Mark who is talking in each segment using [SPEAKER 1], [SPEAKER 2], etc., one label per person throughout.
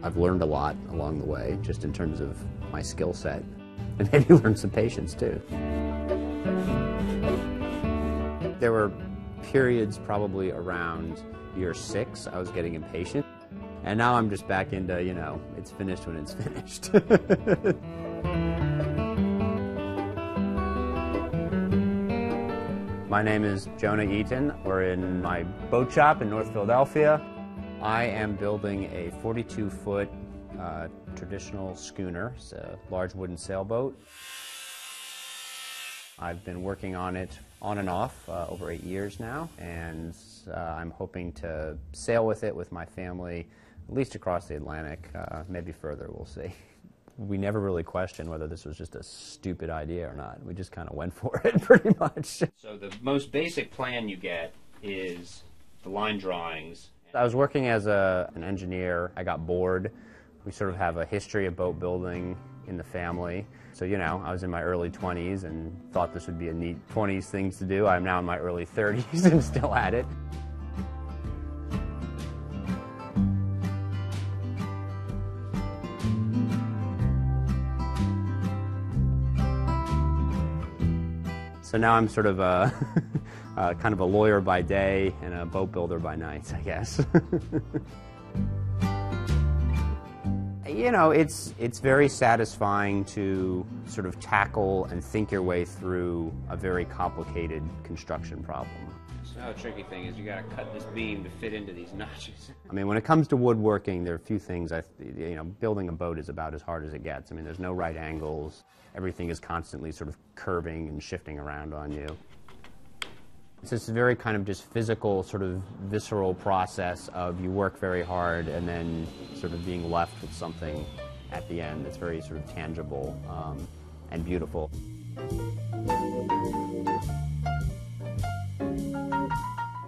[SPEAKER 1] I've learned a lot along the way, just in terms of my skill set, and maybe learned some patience too. There were periods probably around year 6 I was getting impatient, and now I'm just back into, you know, it's finished when it's finished. My name is Jonah Eaton. We're in my boat shop in North Philadelphia. I am building a 42-foot traditional schooner. It's a large wooden sailboat. I've been working on it on and off over 8 years now, and I'm hoping to sail with it with my family, at least across the Atlantic, maybe further, we'll see. We never really questioned whether this was just a stupid idea or not. We just kind of went for it, pretty much.
[SPEAKER 2] So the most basic plan you get is the line drawings.
[SPEAKER 1] I was working as an engineer. I got bored. We sort of have a history of boat building in the family. So, you know, I was in my early 20s and thought this would be a neat 20s things to do. I'm now in my early 30s and still at it. So now I'm sort of kind of a lawyer by day and a boat builder by night, I guess. You know, it's very satisfying to sort of tackle and think your way through a very complicated construction problem.
[SPEAKER 2] So the tricky thing is you got to cut this beam to fit into these notches.
[SPEAKER 1] I mean, when it comes to woodworking, there are a few things, you know, building a boat is about as hard as it gets. I mean, there's no right angles. Everything is constantly sort of curving and shifting around on you. It's this very kind of just physical, sort of visceral process of you work very hard and then sort of being left with something at the end that's very sort of tangible and beautiful.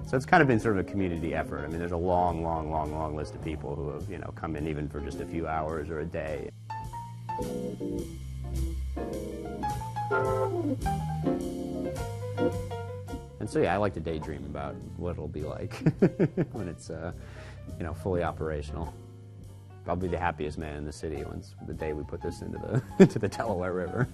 [SPEAKER 1] So it's kind of been sort of a community effort. I mean, there's a long, long, long, long list of people who have, you know, come in even for just a few hours or a day. And so, yeah, I like to daydream about what it'll be like when it's, you know, fully operational. I'll be the happiest man in the city once the day we put this into the Delaware River.